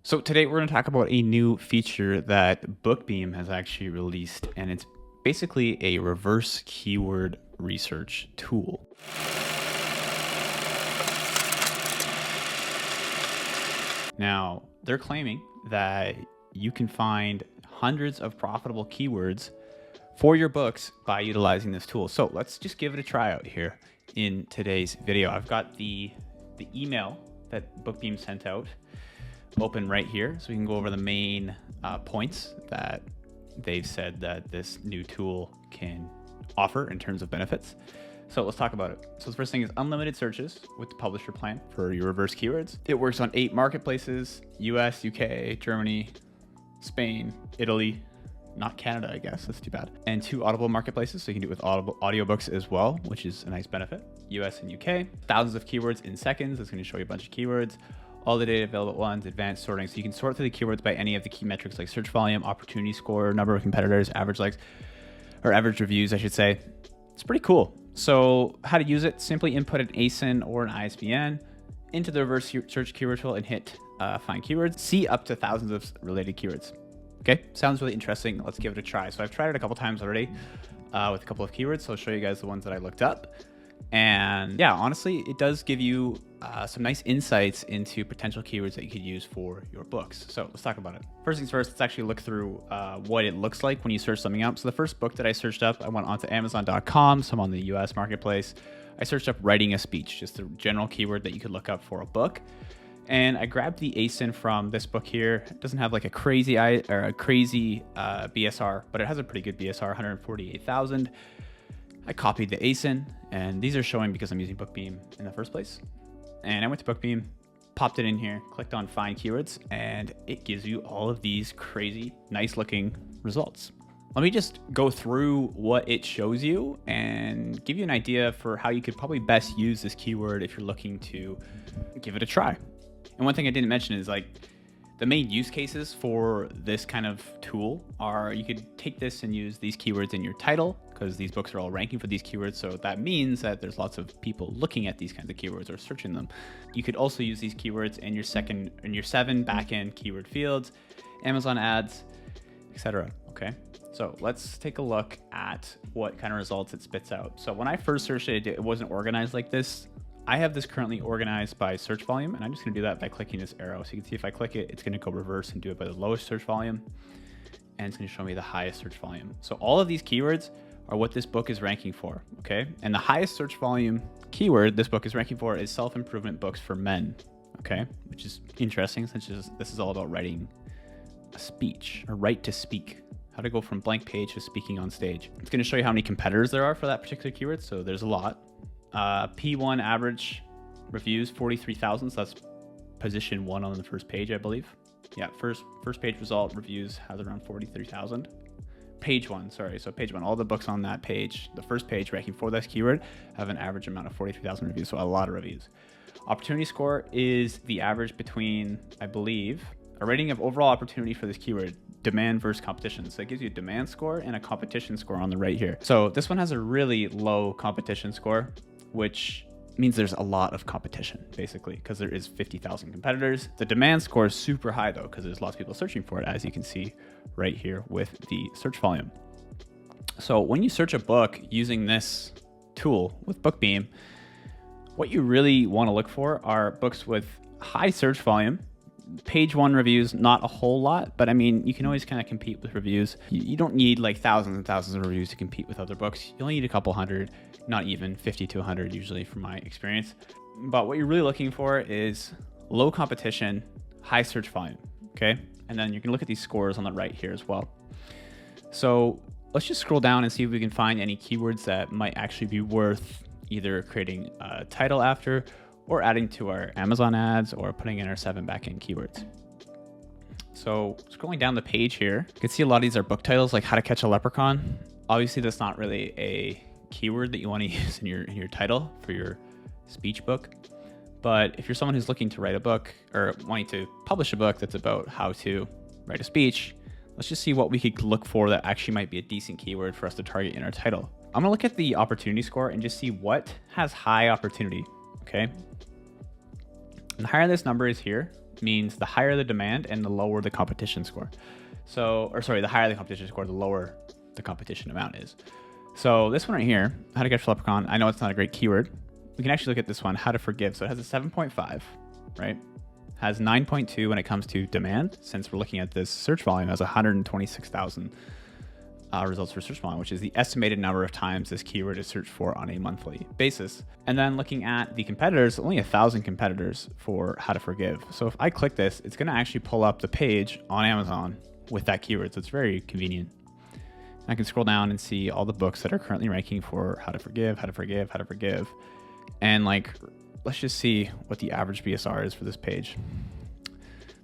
So today we're going to talk about a new feature that BookBeam has actually released, and it's basically a reverse keyword research tool. Now, they're claiming that you can find hundreds of profitable keywords for your books by utilizing this tool. So let's just give it a try out here in today's video. I've got the email that BookBeam sent out open right here, so we can go over the main points that they've said that this new tool can offer in terms of benefits. So let's talk about it. So the first thing is unlimited searches with the publisher plan for your reverse keywords. It works on 8 marketplaces: US, UK, Germany, Spain, Italy, not Canada, I guess, that's too bad, and 2 Audible marketplaces, so you can do it with Audible audiobooks as well, which is a nice benefit. US and UK, thousands of keywords in seconds. It's going to show you a bunch of keywords. All the data available at once, advanced sorting, so you can sort through the keywords by any of the key metrics like search volume, opportunity score, number of competitors, average likes, or average reviews, I should say. It's pretty cool. So how to use it: simply input an ASIN or an ISBN into the reverse search keyword tool and hit find keywords. See up to thousands of related keywords. Okay, sounds really interesting. Let's give it a try. So I've tried it a couple times already with a couple of keywords. So I'll show you guys the ones that I looked up. And yeah, honestly, it does give you some nice insights into potential keywords that you could use for your books. So let's talk about it. First things first, let's actually look through what it looks like when you search something up. So the first book that I searched up, I went onto Amazon.com, so I'm on the US marketplace. I searched up writing a speech, just a general keyword that you could look up for a book. And I grabbed the ASIN from this book here. It doesn't have like a crazy BSR, but it has a pretty good BSR, 148,000. I copied the ASIN, and these are showing because I'm using BookBeam in the first place. And I went to BookBeam, popped it in here, clicked on Find Keywords, and it gives you all of these crazy, nice-looking results. Let me just go through what it shows you and give you an idea for how you could probably best use this keyword if you're looking to give it a try. And one thing I didn't mention is like the main use cases for this kind of tool are you could take this and use these keywords in your title, because these books are all ranking for these keywords. So that means that there's lots of people looking at these kinds of keywords or searching them. You could also use these keywords in your 7 backend keyword fields, Amazon ads, etc. Okay. So let's take a look at what kind of results it spits out. So when I first searched it, it wasn't organized like this. I have this currently organized by search volume, and I'm just going to do that by clicking this arrow. So you can see if I click it, it's going to go reverse and do it by the lowest search volume, and it's going to show me the highest search volume. So all of these keywords are what this book is ranking for, okay? And the highest search volume keyword this book is ranking for is self-improvement books for men, okay? Which is interesting since this is all about writing a speech, or write to speak. How to go from blank page to speaking on stage. It's going to show you how many competitors there are for that particular keyword, so there's a lot. P1 average reviews 43,000, so that's position 1 on the first page, I believe. Yeah, first page result reviews has around 43,000. Page 1, sorry, so page 1, all the books on that page, the first page ranking for this keyword, have an average amount of 43,000 reviews, so a lot of reviews. Opportunity score is the average between, I believe, a rating of overall opportunity for this keyword, demand versus competition. So it gives you a demand score and a competition score on the right here. So this one has a really low competition score, which means there's a lot of competition, basically, because there is 50,000 competitors. The demand score is super high, though, because there's lots of people searching for it, as you can see right here with the search volume. So when you search a book using this tool with BookBeam, what you really want to look for are books with high search volume. Page 1 reviews, not a whole lot, but I mean, you can always kind of compete with reviews. You don't need like thousands and thousands of reviews to compete with other books. You only need a couple hundred, not even 50 to 100 usually from my experience. But what you're really looking for is low competition, high search volume, okay? And then you can look at these scores on the right here as well. So let's just scroll down and see if we can find any keywords that might actually be worth either creating a title after, or adding to our Amazon ads, or putting in our 7 backend keywords. So scrolling down the page here, you can see a lot of these are book titles, like How to Catch a Leprechaun. Obviously, that's not really a keyword that you want to use in your title for your speech book. But if you're someone who's looking to write a book or wanting to publish a book that's about how to write a speech, let's just see what we could look for that actually might be a decent keyword for us to target in our title. I'm gonna look at the opportunity score and just see what has high opportunity, okay? And the higher this number is here, means the higher the demand and the lower the competition score. So, or sorry, the higher the competition score, the lower the competition amount is. So this one right here, how to catch a leprechaun. I know it's not a great keyword. We can actually look at this one, how to forgive. So it has a 7.5, right? Has 9.2 when it comes to demand. Since we're looking at this search volume, has 126,000 results for search volume, which is the estimated number of times this keyword is searched for on a monthly basis. And then looking at the competitors, only 1,000 competitors for how to forgive. So if I click this, it's going to actually pull up the page on Amazon with that keyword. So it's very convenient. I can scroll down and see all the books that are currently ranking for how to forgive, how to forgive, how to forgive. And like, let's just see what the average BSR is for this page.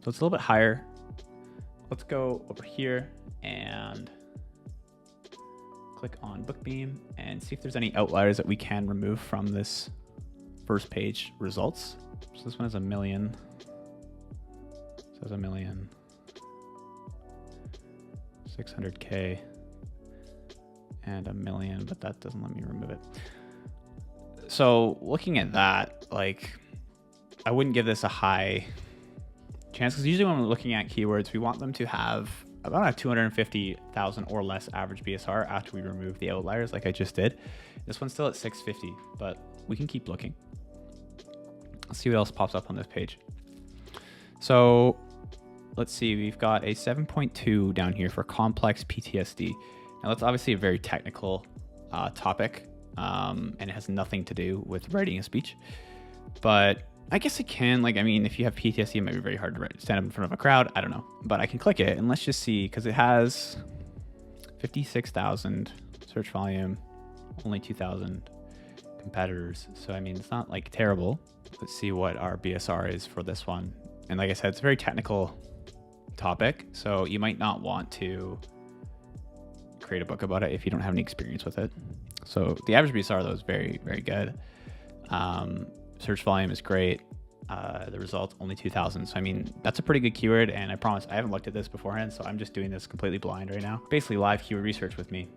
So it's a little bit higher. Let's go over here and click on Bookbeam and see if there's any outliers that we can remove from this first page results. So this one has 1 million. Says 1 million. 600K and 1 million, but that doesn't let me remove it. So looking at that, like, I wouldn't give this a high chance, because usually when we're looking at keywords, we want them to have about a 250,000 or less average BSR after we remove the outliers, like I just did. This one's still at 650, but we can keep looking. Let's see what else pops up on this page. So let's see, we've got a 7.2 down here for complex PTSD. Now that's obviously a very technical topic, and it has nothing to do with writing a speech, but I guess it can, like, I mean, if you have PTSD, it might be very hard to stand up in front of a crowd. I don't know, but I can click it and let's just see, because it has 56,000 search volume, only 2,000 competitors. So, I mean, it's not like terrible. Let's see what our BSR is for this one. And like I said, it's a very technical topic, so you might not want to create a book about it if you don't have any experience with it. So the average BSR though is very, very good. Search volume is great. The results only 2,000. So I mean, that's a pretty good keyword, and I promise I haven't looked at this beforehand, so I'm just doing this completely blind right now. Basically live keyword research with me.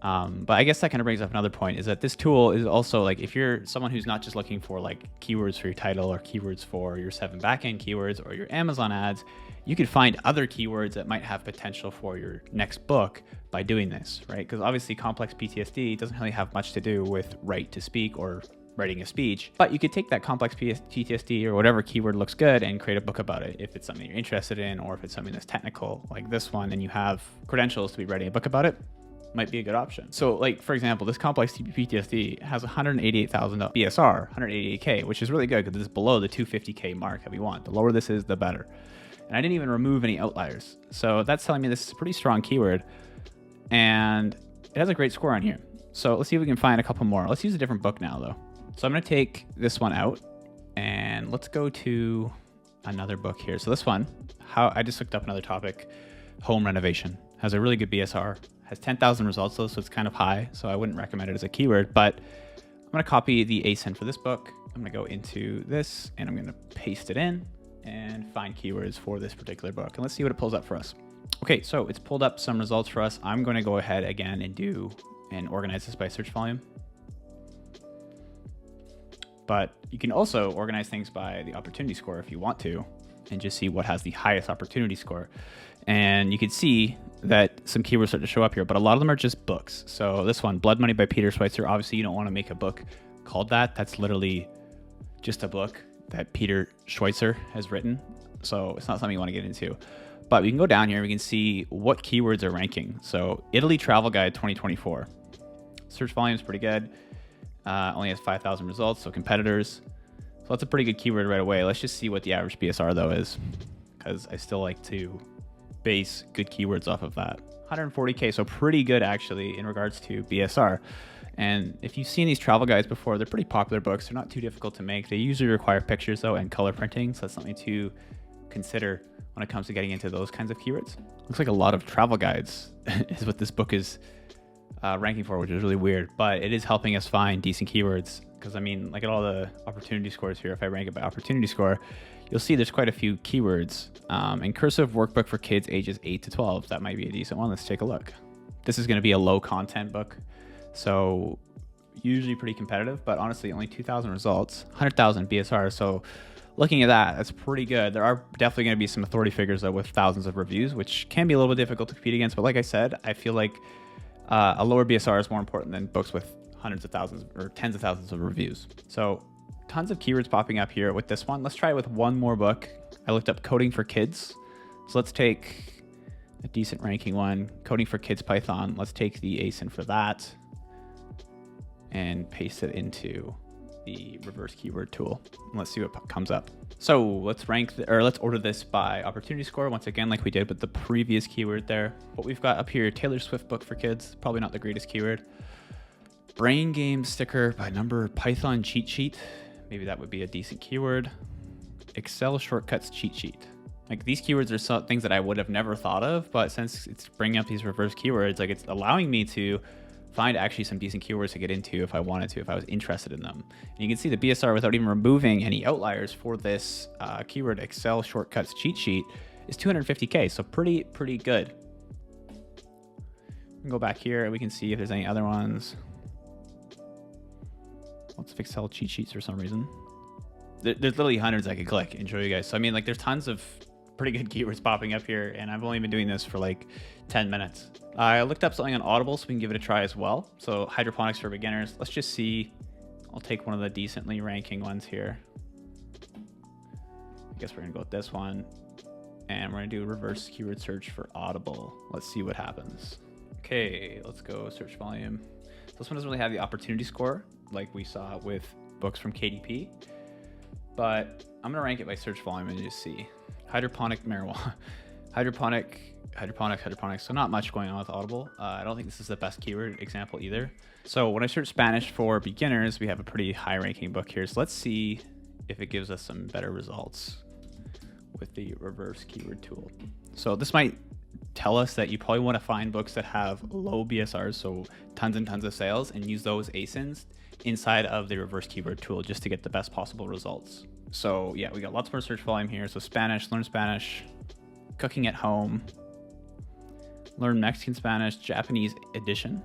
But I guess that kind of brings up another point, is that this tool is also, like, if you're someone who's not just looking for like keywords for your title or keywords for your 7 backend keywords or your Amazon ads, you could find other keywords that might have potential for your next book by doing this, right? Because obviously complex PTSD doesn't really have much to do with right to speak or writing a speech, but you could take that complex PTSD or whatever keyword looks good and create a book about it if it's something you're interested in, or if it's something that's technical like this one and you have credentials to be writing a book about it, might be a good option. So like, for example, this complex PTSD has 188,000 BSR, 188K, which is really good because it's below the 250K mark that we want. The lower this is, the better. And I didn't even remove any outliers. So that's telling me this is a pretty strong keyword, and it has a great score on here. So let's see if we can find a couple more. Let's use a different book now though. So I'm going to take this one out and let's go to another book here. So this one, I just looked up another topic, home renovation, has a really good BSR, has 10,000 results though, so it's kind of high. So I wouldn't recommend it as a keyword, but I'm going to copy the ASIN for this book. I'm going to go into this and I'm going to paste it in and find keywords for this particular book. And let's see what it pulls up for us. Okay, so it's pulled up some results for us. I'm going to go ahead again and organize this by search volume. But you can also organize things by the opportunity score if you want to, and just see what has the highest opportunity score. And you can see that some keywords start to show up here, but a lot of them are just books. So this one, Blood Money by Peter Schweitzer, obviously you don't want to make a book called that. That's literally just a book that Peter Schweitzer has written. So it's not something you want to get into. But we can go down here and we can see what keywords are ranking. So Italy Travel Guide 2024. Search volume is pretty good. Only has 5,000 results, so competitors. So that's a pretty good keyword right away. Let's just see what the average BSR though is, because I still like to base good keywords off of that. 140K, so pretty good actually in regards to BSR. And if you've seen these travel guides before, they're pretty popular books. They're not too difficult to make. They usually require pictures though and color printing, so that's something to consider when it comes to getting into those kinds of keywords. Looks like a lot of travel guides is what this book is ranking for, which is really weird, but it is helping us find decent keywords. Because I mean, like at all the opportunity scores here, if I rank it by opportunity score, you'll see there's quite a few keywords. And cursive workbook for kids ages 8 to 12, that might be a decent one. Let's take a look. This is going to be a low content book, so usually pretty competitive, but honestly only 2,000 results, 100,000 BSR. So looking at that, that's pretty good. There are definitely going to be some authority figures though with thousands of reviews, which can be a little bit difficult to compete against. But like I said, I feel like a lower BSR is more important than books with hundreds of thousands or tens of thousands of reviews. So tons of keywords popping up here with this one. Let's try it with one more book. I looked up coding for kids. So let's take a decent ranking one, coding for kids Python. Let's take the ASIN for that and paste it into the reverse keyword tool. And let's see what comes up. So let's let's order this by opportunity score once again, like we did with the previous keyword there. What we've got up here, Taylor Swift book for kids, probably not the greatest keyword. Brain game sticker by number, Python cheat sheet. Maybe that would be a decent keyword. Excel shortcuts cheat sheet. Like these keywords are some things that I would have never thought of, but since it's bringing up these reverse keywords, like it's allowing me to find actually some decent keywords to get into if I wanted to, if I was interested in them. And you can see the BSR without even removing any outliers for this keyword Excel shortcuts cheat sheet is 250K. So pretty good. We can go back here and we can see if there's any other ones. Lots of Excel cheat sheets for some reason. There's literally hundreds I could click and show you guys. So I mean, like there's tons of pretty good keywords popping up here, and I've only been doing this for like 10 minutes. I looked up something on Audible so we can give it a try as well. So hydroponics for beginners. Let's just see. I'll take one of the decently ranking ones here. I guess we're gonna go with this one, and we're gonna do a reverse keyword search for Audible. Let's see what happens. Okay, let's go search volume. So this one doesn't really have the opportunity score like we saw with books from KDP, but I'm gonna rank it by search volume and just see. Hydroponic marijuana, hydroponics. So not much going on with Audible. I don't think this is the best keyword example either. So when I search Spanish for beginners, we have a pretty high ranking book here. So let's see if it gives us some better results with the reverse keyword tool. So this might tell us that you probably want to find books that have low BSRs, so tons and tons of sales, and use those ASINs inside of the reverse keyword tool just to get the best possible results. So yeah, we got lots more search volume here. So Spanish, learn Spanish, cooking at home, learn Mexican Spanish, Japanese edition.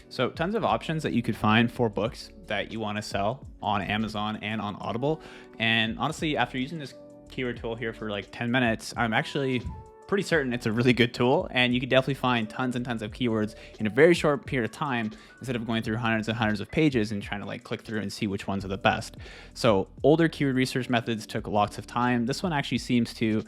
So tons of options that you could find for books that you want to sell on Amazon and on Audible. And honestly, after using this keyword tool here for like 10 minutes, I'm actually pretty certain it's a really good tool, and you can definitely find tons and tons of keywords in a very short period of time instead of going through hundreds and hundreds of pages and trying to like click through and see which ones are the best. So older keyword research methods took lots of time. This one actually seems to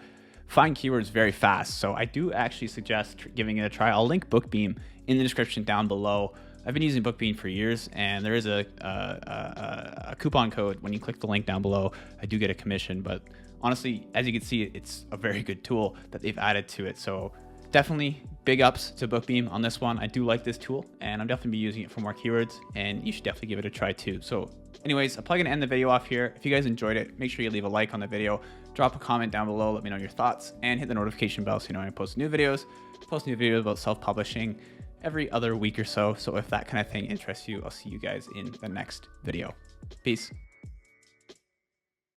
find keywords very fast. So I do actually suggest giving it a try. I'll link BookBeam in the description down below. I've been using BookBeam for years, and there is a coupon code. When you click the link down below, I do get a commission, but honestly, as you can see, it's a very good tool that they've added to it. So definitely big ups to BookBeam on this one. I do like this tool, and I'm definitely be using it for more keywords, and you should definitely give it a try too. So anyways, I'm probably gonna end the video off here. If you guys enjoyed it, make sure you leave a like on the video, drop a comment down below, let me know your thoughts, and hit the notification bell so you know when I post new videos. Post new videos about self-publishing every other week or so. So if that kind of thing interests you, I'll see you guys in the next video. Peace.